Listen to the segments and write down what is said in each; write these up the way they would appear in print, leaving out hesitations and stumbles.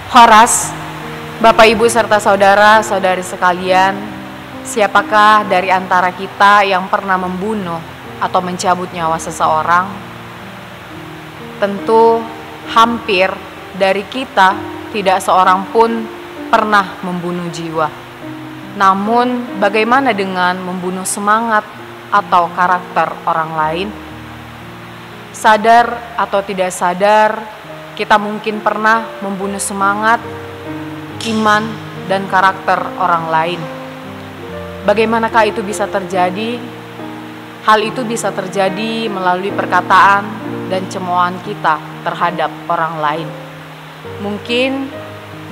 Horas, Bapak Ibu serta saudara-saudari sekalian, siapakah dari antara kita yang pernah membunuh atau mencabut nyawa seseorang? Tentu hampir dari kita tidak seorang pun pernah membunuh jiwa. Namun bagaimana dengan membunuh semangat atau karakter orang lain? Sadar atau tidak sadar, kita mungkin pernah membunuh semangat, iman, dan karakter orang lain. Bagaimanakah itu bisa terjadi? Hal itu bisa terjadi melalui perkataan dan cemoohan kita terhadap orang lain. Mungkin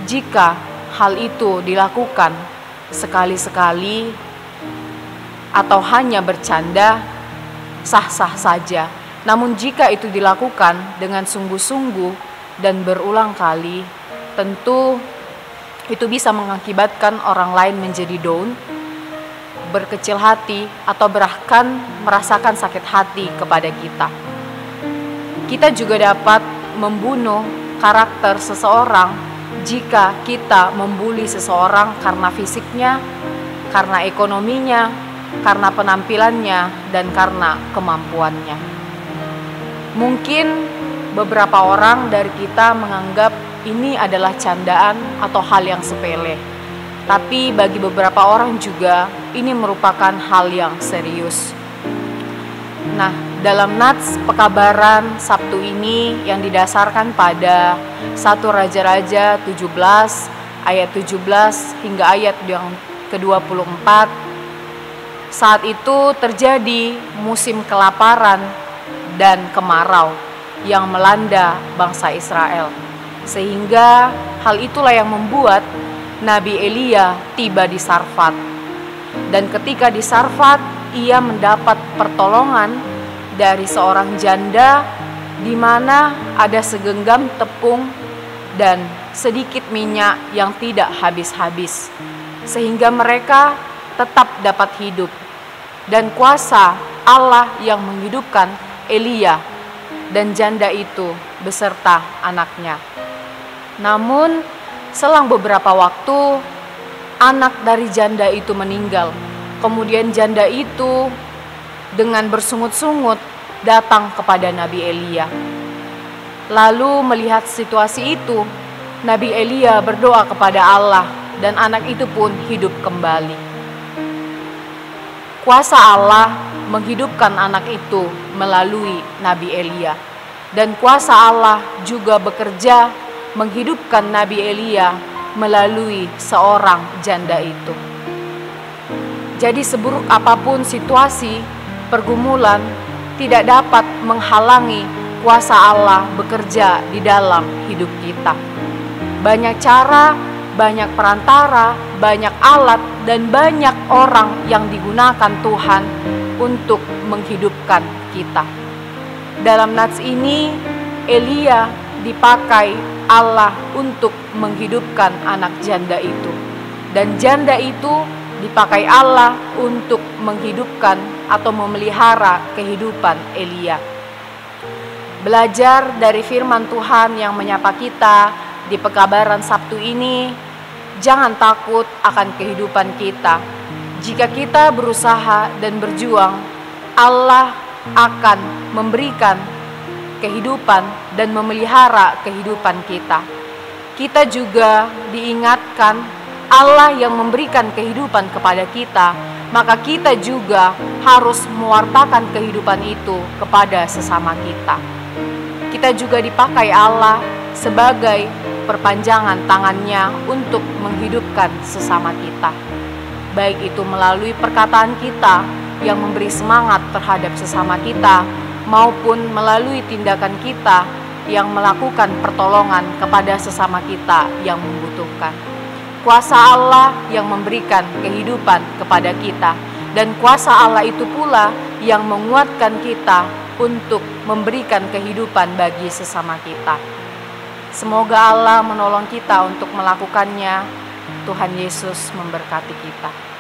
jika hal itu dilakukan sekali-sekali atau hanya bercanda, sah-sah saja. Namun jika itu dilakukan dengan sungguh-sungguh dan berulang kali, tentu itu bisa mengakibatkan orang lain menjadi down, berkecil hati, atau bahkan merasakan sakit hati kepada kita. Kita juga dapat membunuh karakter seseorang jika kita membuli seseorang karena fisiknya, karena ekonominya, karena penampilannya, dan karena kemampuannya. Mungkin beberapa orang dari kita menganggap ini adalah candaan atau hal yang sepele. Tapi bagi beberapa orang juga ini merupakan hal yang serius. Nah, dalam nats pekabaran Sabtu ini yang didasarkan pada 1 Raja-Raja 17 ayat 17 hingga ayat yang ke-24, saat itu terjadi musim kelaparan dan kemarau yang melanda bangsa Israel. Sehingga hal itulah yang membuat Nabi Elia tiba di Sarfat. Dan ketika di Sarfat, ia mendapat pertolongan dari seorang janda di mana ada segenggam tepung dan sedikit minyak yang tidak habis-habis. Sehingga mereka tetap dapat hidup. Dan kuasa Allah yang menghidupkan Elia dan janda itu beserta anaknya. Namun selang beberapa waktu anak dari janda itu meninggal. Kemudian janda itu dengan bersungut-sungut datang kepada Nabi Elia. Lalu melihat situasi itu, Nabi Elia berdoa kepada Allah dan anak itu pun hidup kembali. Kuasa Allah menghidupkan anak itu melalui Nabi Elia. Dan kuasa Allah juga bekerja menghidupkan Nabi Elia melalui seorang janda itu. Jadi seburuk apapun situasi, pergumulan tidak dapat menghalangi kuasa Allah bekerja di dalam hidup kita. Banyak cara, banyak perantara, banyak alat, dan banyak orang yang digunakan Tuhan untuk menghidupkan kita. Dalam nats ini, Elia dipakai Allah untuk menghidupkan anak janda itu. Dan janda itu dipakai Allah untuk menghidupkan atau memelihara kehidupan Elia. Belajar dari firman Tuhan yang menyapa kita di pekabaran Sabtu ini, jangan takut akan kehidupan kita. Jika kita berusaha dan berjuang, Allah akan memberikan kehidupan dan memelihara kehidupan kita. Kita juga diingatkan Allah yang memberikan kehidupan kepada kita, maka kita juga harus mewartakan kehidupan itu kepada sesama kita. Kita juga dipakai Allah sebagai perpanjangan tangannya untuk menghidupkan sesama kita. Baik itu melalui perkataan kita yang memberi semangat terhadap sesama kita, maupun melalui tindakan kita yang melakukan pertolongan kepada sesama kita yang membutuhkan. Kuasa Allah yang memberikan kehidupan kepada kita, dan kuasa Allah itu pula yang menguatkan kita untuk memberikan kehidupan bagi sesama kita. Semoga Allah menolong kita untuk melakukannya. Tuhan Yesus memberkati kita.